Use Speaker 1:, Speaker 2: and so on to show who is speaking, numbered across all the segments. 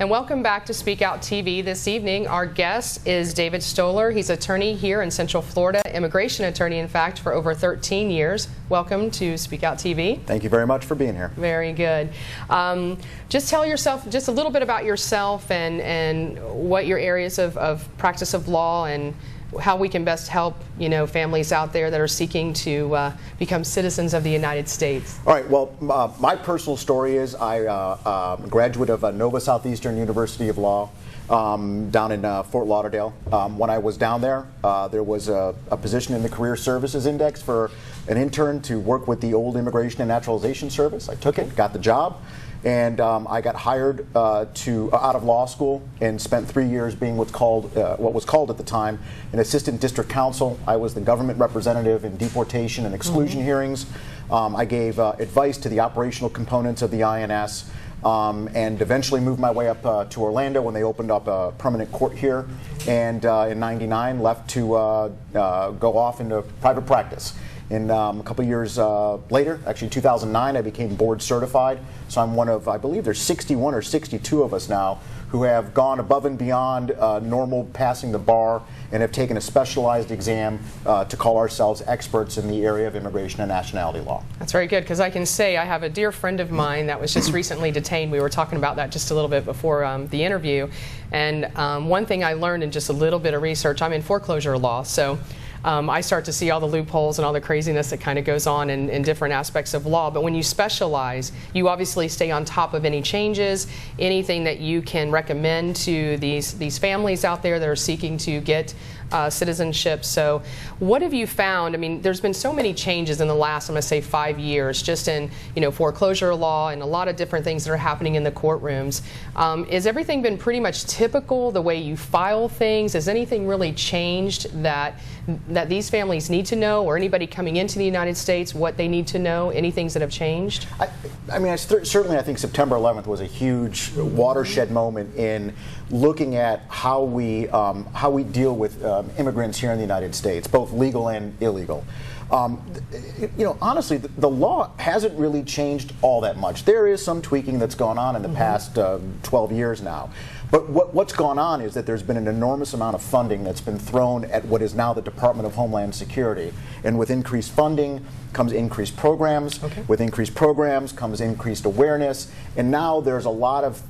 Speaker 1: And welcome back to Speak Out TV. This evening, our guest is David Stoller. He's an attorney here in Central Florida, immigration attorney, in fact, for over 13 years. Welcome to Speak Out TV.
Speaker 2: Thank you very much for being here.
Speaker 1: Very good. Just tell yourself just a little bit about yourself and what your areas of practice of law and how we can best help, families out there that are seeking to become citizens of the United States.
Speaker 2: All right, well, my personal story is I'm a graduate of Nova Southeastern University of Law down in Fort Lauderdale. When I was down there, there was a position in the Career Services Index for an intern to work with the old Immigration and Naturalization Service. I took it, got the job, and I got hired out of law school and spent 3 years being what was called at the time an assistant district counsel. I was the government representative in deportation and exclusion hearings. I gave advice to the operational components of the INS, and eventually moved my way up to Orlando when they opened up a permanent court here, and in '99 left to go off into private practice. And a couple years later, actually 2009, I became board certified. So I'm one of, I believe there's 61 or 62 of us now who have gone above and beyond normal passing the bar and have taken a specialized exam to call ourselves experts in the area of immigration and nationality law.
Speaker 1: That's very good, because I can say I have a dear friend of mine that was just recently detained. We were talking about that just a little bit before the interview. And one thing I learned in just a little bit of research, I'm in foreclosure law, so I start to see all the loopholes and all the craziness that kind of goes on in different aspects of law. But when you specialize, you obviously stay on top of any changes, anything that you can recommend to these families out there that are seeking to get citizenship. So what have you found? I mean, there's been so many changes in the last, I'm going to say, 5 years, just in foreclosure law and a lot of different things that are happening in the courtrooms. Has everything been pretty much typical, the way you file things? Has anything really changed that these families need to know, or anybody coming into the United States, what they need to know? Any things that have changed?
Speaker 2: I mean, certainly I think September 11th was a huge watershed moment in looking at how we deal with immigrants here in the United States, both legal and illegal. Honestly, the law hasn't really changed all that much. There is some tweaking that's gone on in the past 12 years now. But what's gone on is that there's been an enormous amount of funding that's been thrown at what is now the Department of Homeland Security. And with increased funding comes increased programs. Okay. With increased programs comes increased awareness. And now there's a lot of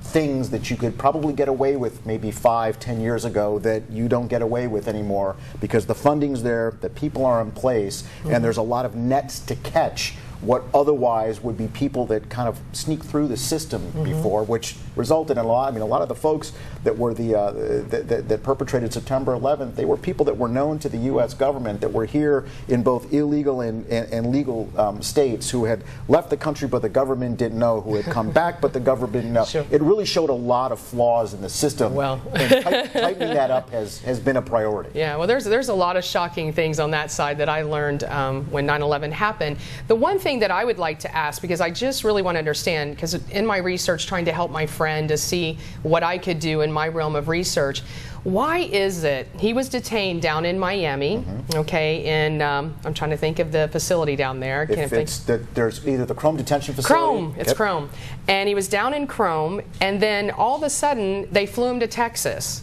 Speaker 2: things that you could probably get away with maybe 5-10 years ago that you don't get away with anymore, because the funding's there, the people are in place, and there's a lot of nets to catch what otherwise would be people that kind of sneak through the system before, which resulted in a lot. I mean, a lot of the folks that were that perpetrated September 11th, they were people that were known to the U.S. government, that were here in both illegal and legal states, who had left the country but the government didn't know, who had come back but the government didn't know. Sure. It really showed a lot of flaws in the system. Well, and tightening that up has been a priority.
Speaker 1: Yeah, well, there's a lot of shocking things on that side that I learned when 9/11 happened. The one thing that I would like to ask, because I just really want to understand, because in my research trying to help my friend to see what I could do in my realm of research, why is it he was detained down in Miami, okay, and I'm trying to think of the facility down there.
Speaker 2: There's either the Chrome detention facility.
Speaker 1: Chrome, it's Chrome. And he was down in Chrome, and then all of a sudden they flew him to Texas.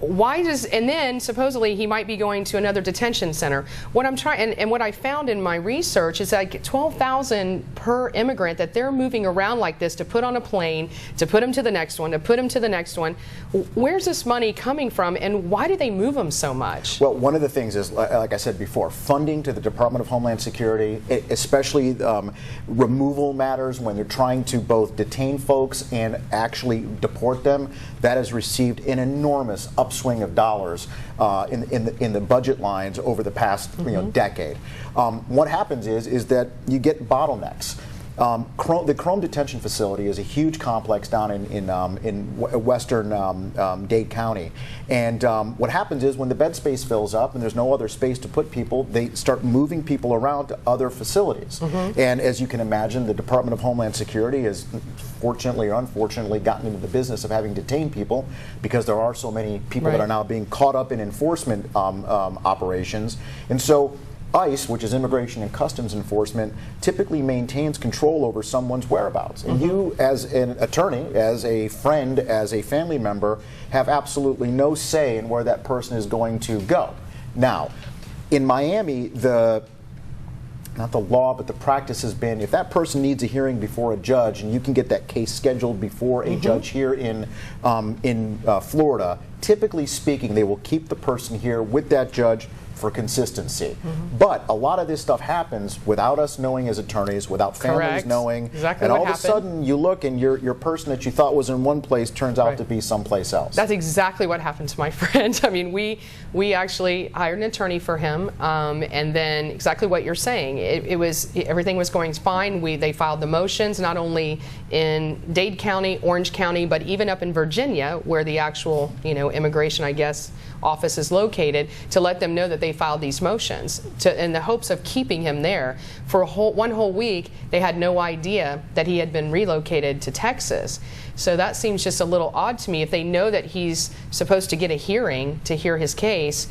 Speaker 1: And then supposedly he might be going to another detention center. What I'm trying, and what I found in my research is like $12,000 per immigrant that they're moving around like this to put on a plane, to put him to the next one, to put him to the next one. Where's this money coming from, and why do they move them so much?
Speaker 2: Well, one of the things is, like I said before, funding to the Department of Homeland Security, especially removal matters when they're trying to both detain folks and actually deport them. That has received an enormous upswing of dollars in the budget lines over the past decade. What happens is that you get bottlenecks. The Chrome Detention Facility is a huge complex down in western Dade County. And what happens is when the bed space fills up and there's no other space to put people, they start moving people around to other facilities. And as you can imagine, the Department of Homeland Security has, fortunately or unfortunately, gotten into the business of having detained people, because there are so many people that are now being caught up in enforcement operations. And so ICE, which is Immigration and Customs Enforcement, typically maintains control over someone's whereabouts. And you, as an attorney, as a friend, as a family member, have absolutely no say in where that person is going to go. Now, in Miami, not the law, but the practice has been, if that person needs a hearing before a judge, and you can get that case scheduled before a judge here in Florida, typically speaking, they will keep the person here with that judge for consistency. But a lot of this stuff happens without us knowing as attorneys, without families knowing,
Speaker 1: exactly
Speaker 2: and
Speaker 1: what
Speaker 2: all of a sudden you look and your person that you thought was in one place turns out to be someplace else.
Speaker 1: That's exactly what happened to my friend. I mean, we actually hired an attorney for him, and then exactly what you're saying. Everything was going fine. They filed the motions not only in Dade County, Orange County, but even up in Virginia, where the actual immigration, I guess, office is located, to let them know that they filed these motions in the hopes of keeping him there. For one whole week, they had no idea that he had been relocated to Texas. So that seems just a little odd to me. If they know that he's supposed to get a hearing to hear his case,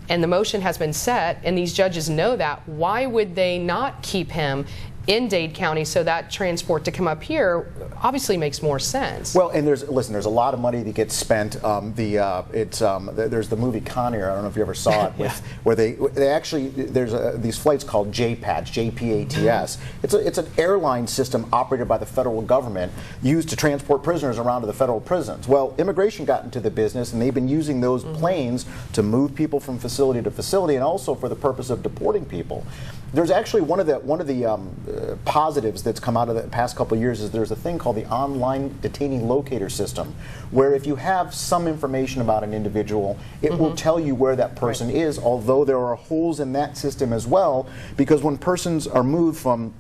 Speaker 1: and the motion has been set, and these judges know that, why would they not keep him in Dade County so that transport to come up here obviously makes more sense?
Speaker 2: Well, and there's a lot of money that gets spent. There's the movie Con Air. I don't know if you ever saw it, where they actually, there's these flights called JPATS, JPATS. It's an airline system operated by the federal government used to transport prisoners around to the federal prisons. Well, immigration got into the business, and they've been using those planes to move people from facility to facility, and also for the purpose of deporting people. There's actually one of the positives that's come out of the past couple of years is there's a thing called the online detainee locator system, where if you have some information about an individual, it will tell you where that person is, although there are holes in that system as well, because when persons are moved from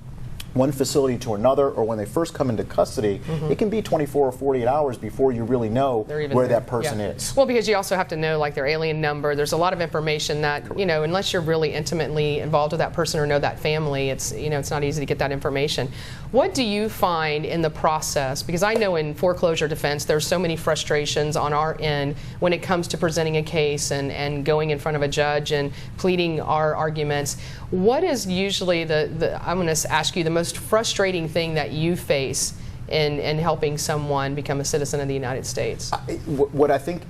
Speaker 2: one facility to another, or when they first come into custody, it can be 24 or 48 hours before you really know where that person is.
Speaker 1: Well, because you also have to know like their alien number. There's a lot of information that, unless you're really intimately involved with that person or know that family, it's not easy to get that information. What do you find in the process? Because I know in foreclosure defense, there's so many frustrations on our end when it comes to presenting a case and going in front of a judge and pleading our arguments. What is usually I'm going to ask you, the most frustrating thing that you face in helping someone become a citizen of the United States?
Speaker 2: What I think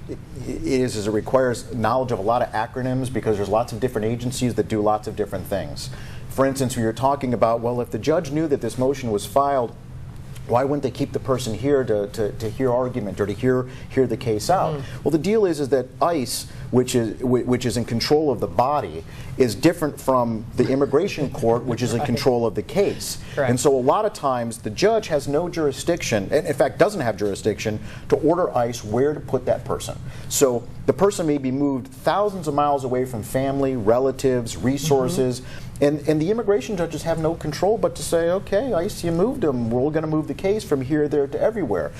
Speaker 2: is it requires knowledge of a lot of acronyms, because there's lots of different agencies that do lots of different things. For instance, we were talking about, well, if the judge knew that this motion was filed, why wouldn't they keep the person here to hear argument or to hear the case out? Well, the deal is that ICE, which is in control of the body, is different from the immigration court, which is in control of the case.
Speaker 1: Correct.
Speaker 2: And so a lot of times the judge has no jurisdiction, and in fact doesn't have jurisdiction, to order ICE where to put that person. So the person may be moved thousands of miles away from family, relatives, resources, and the immigration judges have no control but to say, okay, ICE, you moved them, we're going to move the case from here, there, to everywhere.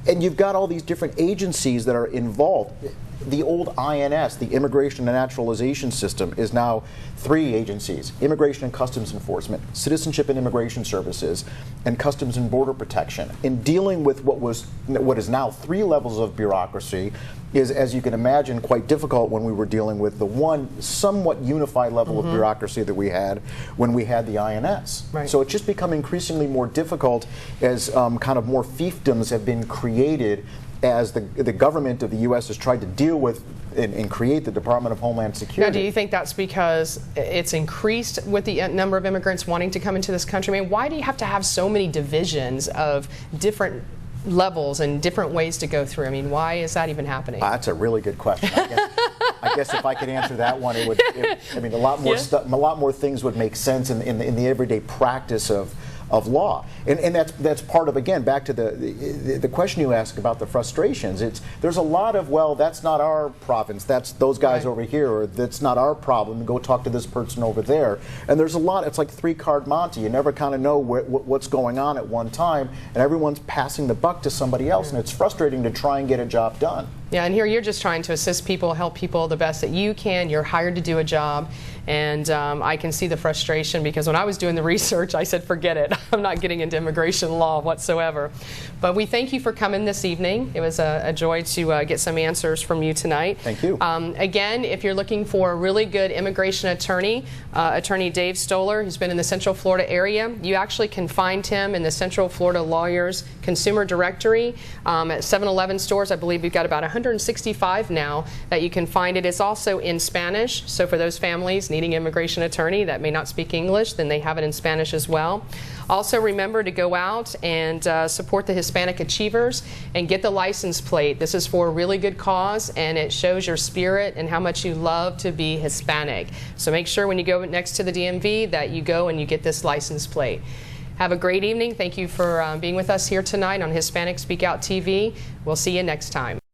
Speaker 2: And you've got all these different agencies that are involved. The old INS, the Immigration and Naturalization System, is now 3 agencies: Immigration and Customs Enforcement, Citizenship and Immigration Services, and Customs and Border Protection. In dealing with what is now 3 levels of bureaucracy is, as you can imagine, quite difficult when we were dealing with the one somewhat unified level of bureaucracy that we had when we had the INS.
Speaker 1: Right.
Speaker 2: So it's just become increasingly more difficult as kind of more fiefdoms have been created as the government of the U.S. has tried to deal with and create the Department of Homeland Security.
Speaker 1: Now, do you think that's because it's increased with the number of immigrants wanting to come into this country? I mean, why do you have to have so many divisions of different levels and different ways to go through? I mean, why is that even happening?
Speaker 2: That's a really good question. I guess if I could answer that one, I mean, a lot more things would make sense in the everyday practice of law, and that's part of, again, back to the question you asked about the frustrations. There's a lot of, well, that's not our province, that's those guys over here, or that's not our problem, go talk to this person over there. And there's a lot. It's like 3-card Monte. You never kind of know what's going on at one time, and everyone's passing the buck to somebody else, and it's frustrating to try and get a job done.
Speaker 1: Yeah, and here you're just trying to assist people, help people the best that you can. You're hired to do a job. And I can see the frustration, because when I was doing the research, I said, forget it. I'm not getting into immigration law whatsoever. But we thank you for coming this evening. It was a joy to get some answers from you tonight.
Speaker 2: Thank you.
Speaker 1: Again, if you're looking for a really good immigration attorney, Attorney Dave Stoller, who's been in the Central Florida area, you actually can find him in the Central Florida Lawyers Consumer Directory at 7-Eleven stores. I believe we've got about 165 now that you can find it. It's also in Spanish, so for those families needing an immigration attorney that may not speak English, then they have it in Spanish as well. Also, remember to go out and support the Hispanic Achievers and get the license plate. This is for a really good cause, and it shows your spirit and how much you love to be Hispanic. So make sure when you go next to the DMV that you go and you get this license plate. Have a great evening. Thank you for being with us here tonight on Hispanic Speak Out TV. We'll see you next time.